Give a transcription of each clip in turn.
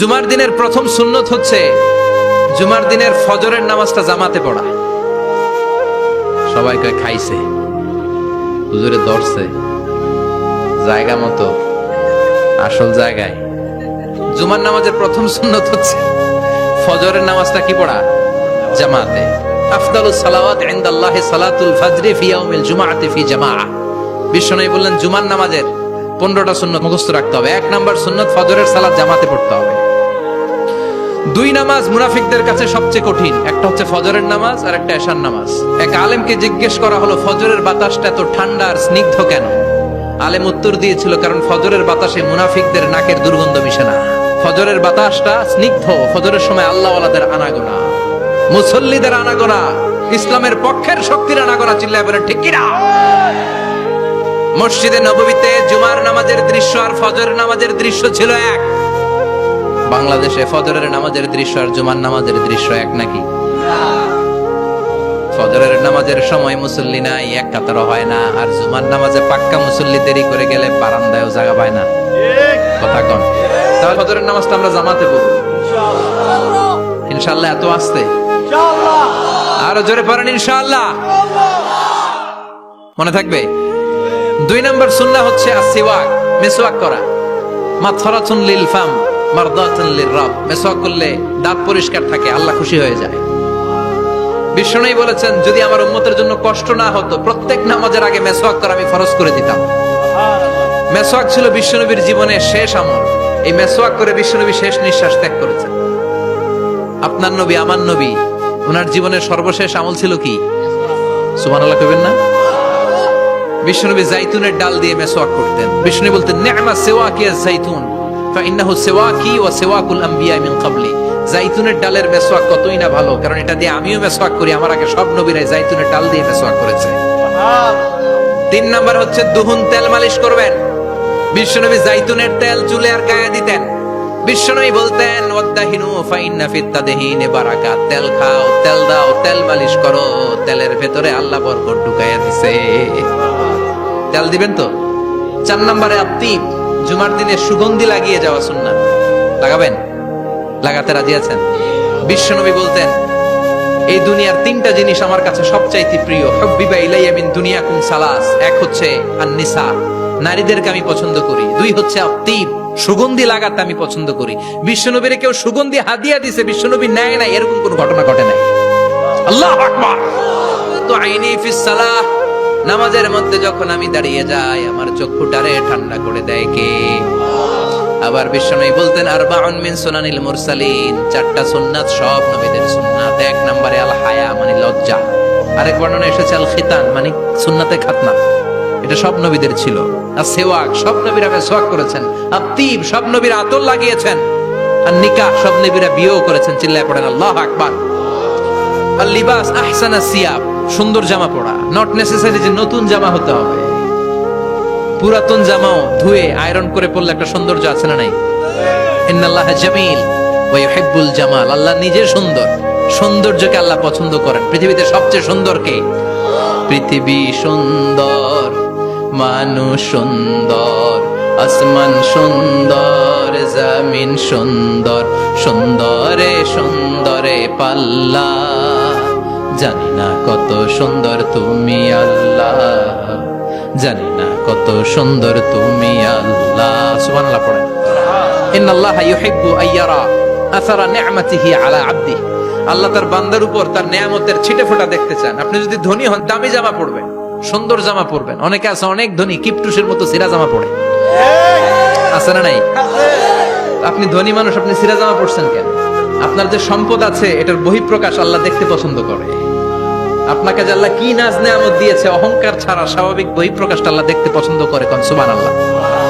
জুমার দিনের প্রথম সুন্নত হচ্ছে জুমার দিনের ফজরের নামাজটা জামাতে পড়া। সবাই কয় খাইছে, হুজুরে ধরছে জায়গা মতো, আসল জায়গায়। জুমার নামাজের প্রথম সুন্নত হচ্ছে ফজরের নামাজটা কি পড়া? জামাতে। আফদালুস সালাওয়াত ইনদাল্লাহি সালাতুল ফাজরি ফি ইয়াউমিল জুমআতি ফি জামাআহ। বিশ্বনবী বললেন জুমার নামাজের 15টা সুন্নত মুখস্থ রাখতে হবে। 1 নাম্বার সুন্নত ফজরের সালাত জামাতে পড়তে হবে। 2 নামাজ মুনাফিকদের কাছে সবচেয়ে কঠিন, একটা হচ্ছে ফজরের নামাজ আর একটা এশার নামাজ। এক আলেমকে জিজ্ঞেস করা হলো ফজরের বাতাসটা এত ঠান্ডা আর স্নিগ্ধ কেন? আলেম উত্তর দিয়েছিল কারণ ফজরের বাতাসে মুনাফিকদের নাকের দুর্গন্ধ মিশে না। ফজরের বাতাসটা স্নিগ্ধ, ফজরের সময় আল্লাহওয়ালাদের আনাগোনা, মুসল্লিদের আনাগোনা, ইসলামের পক্ষের শক্তির আনাগোনা। চিল্লায় বলেন ঠিক কিনা? মসজিদে নববীতে জুমার নামাজের দৃশ্য আর ফজরের নামাজের দৃশ্য ছিল এক। বাংলাদেশে ফজরের নামাজের দৃশ্য আর জুমার নামাজের দৃশ্য এক নাকি? ফজরের নামাজের সময় মুসল্লি নাই, এক কাতারও হয় না। আর জুমার নামাজে পাক্কা মুসল্লি দেরি করে গেলে বারান্দায়ও জায়গা পায় না। কথা কন। তাহলে ফজরের নামাজটা আমরা জামাতে পড়ব ইনশাআল্লাহ। এত আসতে আরো জোরে পড়েন ইনশাআল্লাহ। মনে থাকবে? 2 নম্বর সুন্নাহ হচ্ছে আসওয়াক, মিসওয়াক করা। মাথরাতুন লিল ফাম মারদাতুন লিররাব। মিসওয়াক করলে দাঁত পরিষ্কার থাকে, আল্লাহ খুশি হয়ে যায়। বিশ্বনবী বলেছেন যদি আমার উম্মতের জন্য কষ্ট না হতো প্রত্যেক নামাজের আগে মিসওয়াক করা আমি ফরজ করে দিতাম। মিসওয়াক ছিল বিশ্বনবীর জীবনের শেষ আমল। এই মিসওয়াক করে বিশ্বনবী শেষ নিঃশ্বাস ত্যাগ করেছেন। আপনার নবী, আমার নবী, ওনার জীবনের সর্বশেষ আমল ছিল কি? সুবহানাল্লাহ কইবেন না? বিশ্বনবী জাইতুনের ডাল দিয়ে মিসওয়াক করতেন। বিশ্বনবী বলতেন নি'মা সিওয়াকি আয-যাইতুন ফাইন্নাহু সিওয়াকি ওয়া সিওয়াকুল আমবিয়া মিন ক্বাবলি। জাইতুনের ডালের মিসওয়াক কতই না ভালো, কারণ এটা দিয়ে আমিও মিসওয়াক করি, আমার আগে সব নবীরাই জাইতুনের ডাল দিয়ে মিসওয়াক করেছে। 3 নাম্বার হচ্ছে দুহুন, তেল মালিশ করবেন। বিশ্বনবী জাইতুনের তেল চুলে আর গায়ে দিতেন। বিশ্বনবী বলতেন ওয়াদাহিনু ফাইন্না ফিত তাদহিনি বারাকাত। তেল খাও, তেল দাও, তেল মালিশ করো, তেলের ভেতরে আল্লাহ বরকত ঢুকাইয়া দিছে। তেল দিবেন তো? 4 নম্বরে আত্তিব, জুমার দিনে সুগন্ধি লাগিয়ে যাওয়া সুন্নাহ। লাগাবেন? লাগাতে রাজি আছেন? বিশ্বনবী বলতেন এই দুনিয়ার 3টা জিনিস আমার কাছে সবচাইতে প্রিয়। হুব্বিবা ইলাইয়া মিন দুনিয়াকুম সালাস। 1 হচ্ছে আন-নিসা, নারীদেরকে আমি পছন্দ করি। 2 হচ্ছে আত্তিব, সুগন্ধি লাগাতে আমি পছন্দ করি। বিশ্বনবীরে কেউ সুগন্ধি হাদিয়া দিছে, বিশ্বনবী নেয় না, এরকম কোন ঘটনা ঘটে নাই। আল্লাহু আকবার। তো আইনি ফিস সালাহ, নামাজের মধ্যে যখন আমি দাঁড়িয়ে যাই আমার চক্ষুটারে ঠান্ডা করে দেয় কে? আবার বিশ্বনবী বলতেন আরবাউন মিন সুনানিল মুরসালিন। 4টা সুন্নাত সব নবীদের সুন্নাত। 1 নম্বরে আল হায়া মানে লজ্জা। আরেক বর্ণনা এসেছে আল খিতান মানে সুন্নাতে খাতনা, এটা সব নবীদের ছিল। আর সেওয়াক, সব নবীরা মিসওয়াক করেছেন। আত্তিব, সব নবীরা আতর লাগিয়েছেন। আর নিকাহ, সব নবীরা বিয়েও করেছেন। চিল্লায় পড়েন আল্লাহু আকবার। আর লিবাস আহসানা সিয়াব, সুন্দর জামা পরা। নট নেসেসারি যে নতুন জামা হতে হবে, পুরাতন জামাও ধুয়ে আয়রন করে পরলে একটা সৌন্দর্য আছে না নাই? ইন্নাল্লাহা জামিল ওয়া ইউহিব্বুল জামাল। আল্লাহ নিজে সুন্দর, সৌন্দর্যকে আল্লাহ পছন্দ করেন। পৃথিবীতে সবচেয়ে সুন্দর কে? পৃথিবী সুন্দর, মানুষ সুন্দর, আসমান সুন্দর, জমিন সুন্দর, সুন্দরে সুন্দরে পাল্লা। জানি না কত সুন্দর তুমি আল্লাহ, জানি না কত সুন্দর তুমি আল্লাহ। সুবহানাল্লাহ পড়েন। ইন্নাল্লাহা ইউহিব্বু আইয়ারা আসারা নি'মাতিহি আলা আবদি। আল্লাহ তার বান্দার উপর তার নেয়ামতের ছিটেফোঁটা দেখতে চান। আপনি যদি ধনী হন দামি জামা পরবেন, সুন্দর জামা পরবেন। অনেকে আছে অনেক ধনী কিপটুসের মতো সিরা জামা পরে, আছে না নাই? আপনি ধনী মানুষ, আপনি সিরা জামা পরছেন কেন? আপনার যে সম্পদ আছে এটার বহিঃপ্রকাশ আল্লাহ দেখতে পছন্দ করে। আপনাকে যে আল্লাহ কি নাজ নেয়ামত দিয়েছে, অহংকার ছাড়া স্বাভাবিক বহিঃপ্রকাশটা আল্লাহ দেখতে পছন্দ করে। কোন সুবহানাল্লাহ।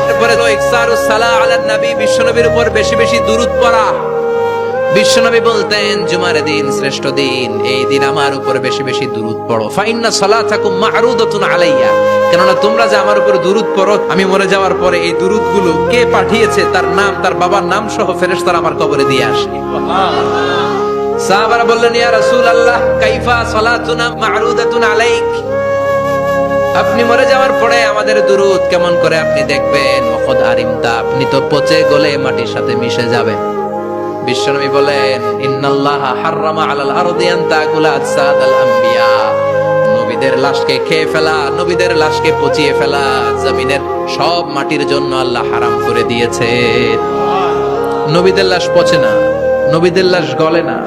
এরপরে তো ইকসারুস সালাহ আলান নবী, বিশ্বনবীর উপর বেশি বেশি দুরূদ পড়া। বিশ্বনবী বলতেন জুমার দিন শ্রেষ্ঠ দিন, এই দিন আমার উপর বেশি বেশি দুরূদ পড়ো। ফাইন্না সালাতাকুম মা'রুদাতুন আলাইয়া, কেননা তোমরা যে আমার উপর দুরূদ পড়ো, আমি মরে যাওয়ার পরে এই দুরূদগুলো কে পাঠিয়েছে তার নাম, তার বাবার নাম সহ ফেরেশতারা আমার কবরে দিয়ে আসে। সাহাবারা বললেন ইয়া রাসূলুল্লাহ কাইফা সালাতুনা মা'রুদাতুন আলাইক, আপনি মরে যাওয়ার পরে আমাদের দুরূদ কেমন করে আপনি দেখবেন? ওয়াকাদ আরিমতা, আপনি তো পচে গলে মাটির সাথে মিশে যাবেন। বিশ্বনবী বলেন, ইন্নাল্লাহা হাররামা আলাল আরদি আন তাকুলা আজসাদাল আম্বিয়া। নবীদের লাশকে খেয়ে ফেলা, নবীদের লাশকে পচিয়ে ফেলা জমিনের সব মাটির জন্য আল্লাহ হারাম করে দিয়েছে। নবীদের লাশ পচে না, নবীদের লাশ গলে না।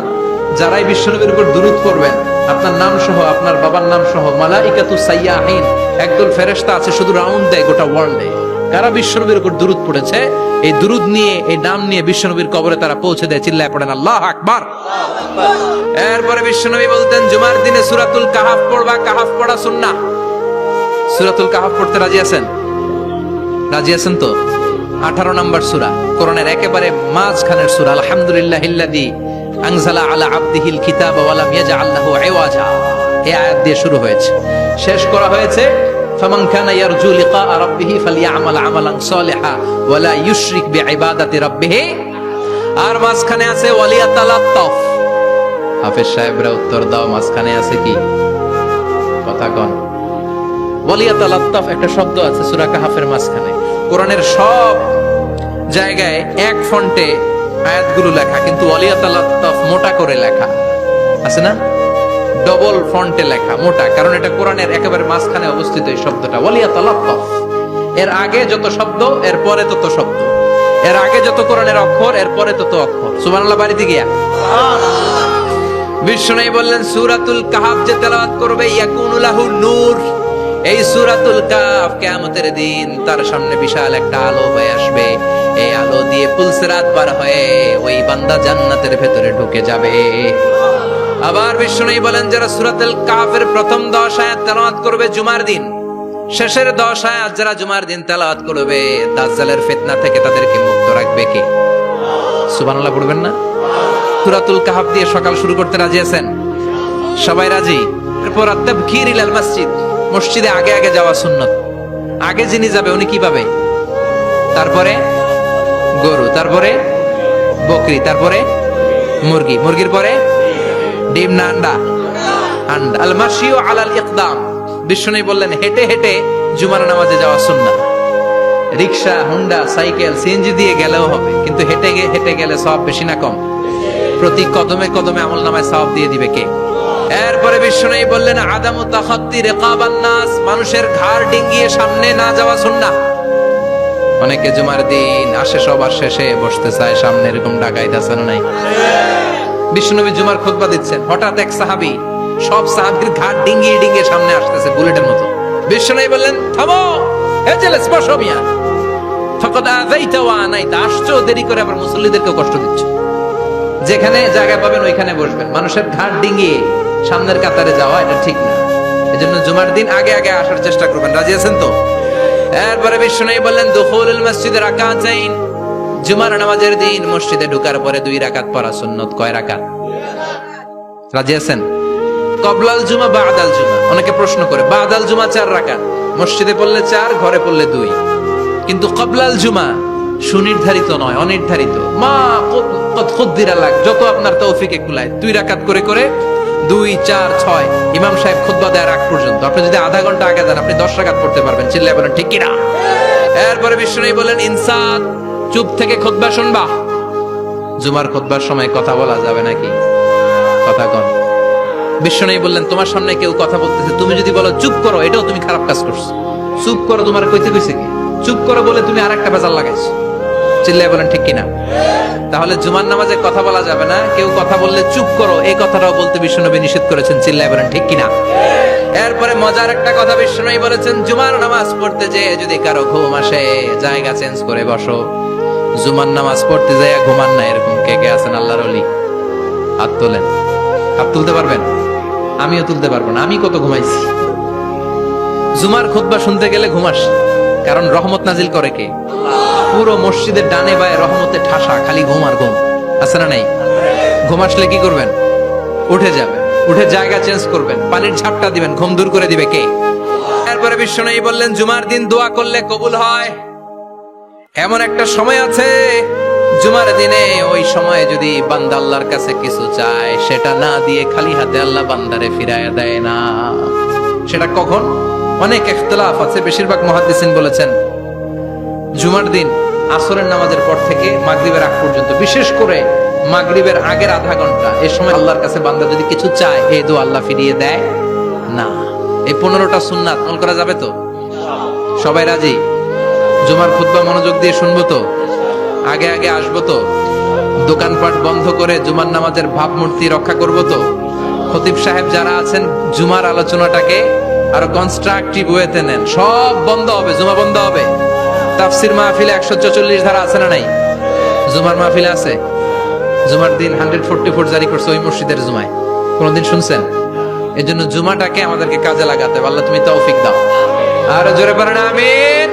যারাই বিশ্বনবীর উপর দুরূদ পড়বেন, আপনার নাম সহ, আপনার বাবার নাম সহ, মালাইকাতু সাইয়াহিন, একদল ফেরেশতা আছে শুধু রাউন্ড দেয় গোটা ওয়ার্ল্ডে। কারা বিশ্বনবীর উপর দুরূদ পড়েছে, এই দুরূদ নিয়ে, এই নাম নিয়ে বিশ্বনবীর কবরে তারা পৌঁছে দেয়। চিল্লায় পড়েন আল্লাহু আকবার। এরপরে বিশ্বনবী বলতেন, জুমার দিনে সূরাতুল কাহাফ পড়বা, কাহাফ পড়া সুন্নাহ। সূরাতুল কাহাফ পড়তে রাজি আছেন? রাজি আছেন তো? 18 নম্বর সূরা, কোরআনের একেবারে মাঝখানের সূরা। আলহামদুলিল্লাহিল্লাযী আনজালা আলা আবদিহিল কিতাবা ওয়া লাম ইয়াজআল লাহু ইওয়াজা। এই আয়াত দিয়ে শুরু হয়েছে, শেষ করা হয়েছে ফামান কানা ইয়ারজু লিকা রাব্বিহি ফালইআমাল আমালান সালিহা ওয়া লা ইউশরিক বিইবাদাতি রাব্বিহি। আর মাঝখানে আছে ওয়ালিয়াতালাত্তাফ। হাফেজ সাহেবরা উত্তর দাও, মাঝখানে আছে কি? কথা কন। ওয়ালিয়াতালাত্তাফ একটা শব্দ আছে সূরা কাহাফের মাঝখানে। কোরআনের সব জায়গায় এক ফন্টে আয়াতগুলো লেখা, কিন্তু ওয়ালিয়াতালাত্তাফ মোটা করে লেখা আছে না? ডবল ফন্টে লেখা, মোটা, কারণ এটা কোরআনের একেবারে মাঝখানে অবস্থিত এই শব্দটা ওয়ালিয়াতালাত্তাফ। এর আগে যত শব্দ, এর পরে তত শব্দ। এর আগে যত কোরআনের অক্ষর, এর পরে তত অক্ষর। সুবহানাল্লাহ বাড়িতে গিয়া বিষ্ণু বললেন, সূরাতুল কাহাফ যে তেলাওয়াত করবে ইয়াকুনু লাহু নূর। এই সূরাতুল কাহাফ কিয়ামতের দিন তার সামনে বিশাল একটা আলো হয়ে আসবে। এই আলো দিয়ে পুলসিরাত পার হয়ে ওই বান্দা জান্নাতের ভেতরে ঢুকে যাবে। আবার বিষ্ণু বলেন, যারা সূরাতুল কাহাফের প্রথম 10 আয়াত তেলাওয়াত করবে জুমার দিন, শেষের 10 আয়াত যারা জুমার দিন তেলাওয়াত করবে, দাজ্জালের ফিতনা থেকে তাদেরকে মুক্ত রাখবে কে? সুবহানাল্লাহ পড়বেন না? সূরাতুল কাহাফ দিয়ে সকাল শুরু করতে রাজি আছেন? সবাই রাজি? এরপর আত-তাবকির ইলাল মসজিদ, মসজিদে আগে আগে যাওয়া সুন্নাত। আগে যিনি যাবে উনি কি পাবে? তারপরে গরু, তারপরে বকরি, তারপরে মুরগি, মুরগির পরে ডিম না আন্ডা? আন্ডা। আল মাশিউ আলাল ইকদাম। বিষ্ণু বললেন, হেঁটে হেঁটে জুমার নামাজে যাওয়া সুন্নাহ। রিকশা, হুন্ডা, সাইকেল, সিএনজি দিয়ে গেলেও হবে, কিন্তু হেঁটে হেঁটে গেলে সওয়াব বেশি না কম? প্রতি কদমে কদমে আমলনামায় সওয়াব দিয়ে দিবে কে? এরপরে বিষ্ণু বললেন, আদামু তাখাত্তি রিকাবান নাস, মানুষের ঘাড় ডিঙ্গিয়ে সামনে না যাওয়া সুন্নাহ। অনেকে জুমার দিন আসে, সবার শেষে বসতে চায় সামনে, এরকম ডাকাইত আছে না নাই? বিশ্বনবী জুমার খুতবা দিচ্ছেন, হঠাৎ এক সাহাবী সব সাহাবীর ঘাড় ডিঙ্গিয়ে ডিঙ্গিয়ে সামনে আসতেছে বুলেটের মতো। বিশ্বনবী বললেন, থামো, এজেলে স্পর্শ মিয়া, ফাকাদ আযাইতা ওয়া আনাইতা। আসছো দেরি করে, আবার মুসল্লিদেরকে কষ্ট দিচ্ছ। যেখানে জায়গা পাবেন ওইখানে বসবেন। মানুষের ঘাড় ডিঙ্গিয়ে সামনের কাতারে যাওয়া এটা ঠিক না। এজন্য জুমার দিন আগে আগে আসার চেষ্টা করবেন। রাজি আছেন তো? এরপরে বিশ্বনবী বললেন, দুখুলুল মসজিদে রাকাতাইন, জুমার নামাজের দিন মসজিদে ঢোকার পরে 2 রাকাত পড়া সুন্নাত। কয় রাকাত? রাজি আছেন? কবলাল জুমা, বাদাল জুমা। অনেকে প্রশ্ন করে, বাদাল জুমা 4 রাকাত, মসজিদে পড়লে 4, ঘরে পড়লে 2। কিন্তু কবলাল জুমা সুনির্ধারিত নয়, অনির্ধারিত। মা কদ খুদ্দিরা লাক, যত আপনার তৌফিকে কুলায় 2 রাকাত করে করে 2, 4, 6 ইমাম সাহেব খুতবা দেওয়ার আগ পর্যন্ত। আপনি যদি আধা ঘন্টা আগে যান, আপনি 10 রাকাত পড়তে পারবেন। চিল্লায় বলেন ঠিক কিনা? এরপরে বিষ্ণু বলেন, ইনসাত, চুপ থেকে খুতবা শুনবা। জুমার খুতবার সময় কথা বলা যাবে নাকি? কথা কন। বিষ্ণু বললেন, তোমার সামনে কেউ কথা বলতেছে, তুমি যদি বলো চুপ করো, এটাও তুমি খারাপ কাজ করছো। চুপ করো তোমার কইতে কইছে কি? চুপ করো বলে তুমি আরেকটা ভেজাল লাগাইছো। চিল্লায় বলেন ঠিক কিনা? তাহলে জুমার নামাজে কথা বলা যাবে না। কেউ কথা বললে চুপ করো, এই কথাটাও বলতে বিশ্বনবী নিষেধ করেছেন। চিল্লায় বলেন ঠিক কিনা? এরপরে মজার একটা কথা বিশ্বনবী বলেছেন, জুমার নামাজ পড়তে যেয়ে যদি কারো ঘুম আসে, জায়গা চেঞ্জ করে বসো। জুমার নামাজ পড়তে যেয়ে ঘুমান না, এরকম কে কে আছেন আল্লাহর ওলি? হাত তোলেন। হাত তুলতে পারবেন? আমিও তুলতে পারবো না, আমি কত ঘুমাইছি। জুমার খুতবা শুনতে গেলে ঘুমাস, কারণ রহমত নাজিল করে কে? পুরো মসজিদের ডানে বায়ে রহমতে ঠাসা, খালি ঘুম আর ঘুম। আছে না নাই? ঘুম আসলে কি করবেন? উঠে যাবেন, উঠে জায়গা চেঞ্জ করবেন, পানির ঝাপটা দিবেন, ঘুম দূর করে দিবে কে? এরপরে বিশ্বনবী বললেন, জুমার দিন দোয়া করলে কবুল হয়। এমন একটা সময় আছে জুমার দিনে, ওই সময়ে যদি বান্দা আল্লাহর কাছে কিছু চায়, সেটা না দিয়ে খালি হাতে আল্লাহ বান্দারে ফিরাইয়া দেয় না। সেটা কখন? অনেক ইখতিলাফ আছে। বেশিরভাগ মুহাদ্দিসিন বলেছেন জুমার দিন আসরের নামাজের পর থেকে মাগরিবের আগ পর্যন্ত, বিশেষ করে মাগরিবের আগের আধা ঘন্টা, এই সময় আল্লাহর কাছে বান্দা যদি কিছু চায়, এই দোয়া আল্লাহ ফিরিয়ে দেয় না। এই 15টা সুন্নাত আমল করা যাবে তো? সবাই রাজি? জুমার খুতবা মনোযোগ দিয়ে শুনবো তো? আগে আগে আসবো তো? দোকানপাট বন্ধ করে জুমার নামাজের ভাবমূর্তি রক্ষা করবো তো? খতিব সাহেব যারা আছেন, জুমার আলোচনাটাকে আরো কনস্ট্রাকটিভ ওয়েতে নেন। সব বন্ধ হবে, জুমা বন্ধ হবে। তাফসির মাহফিলে 144 ধারা আছে না নাই? জুমার মাহফিলে আছে। জুমার দিন 144 জারি করছে ওই মসজিদের জুমায়, কোনদিন শুনছেন? এই জন্য জুমাটাকে আমাদেরকে কাজে লাগাতে হবে। আল্লাহ তুমি তৌফিক দাও। আর জোরে পড়েন আমিন।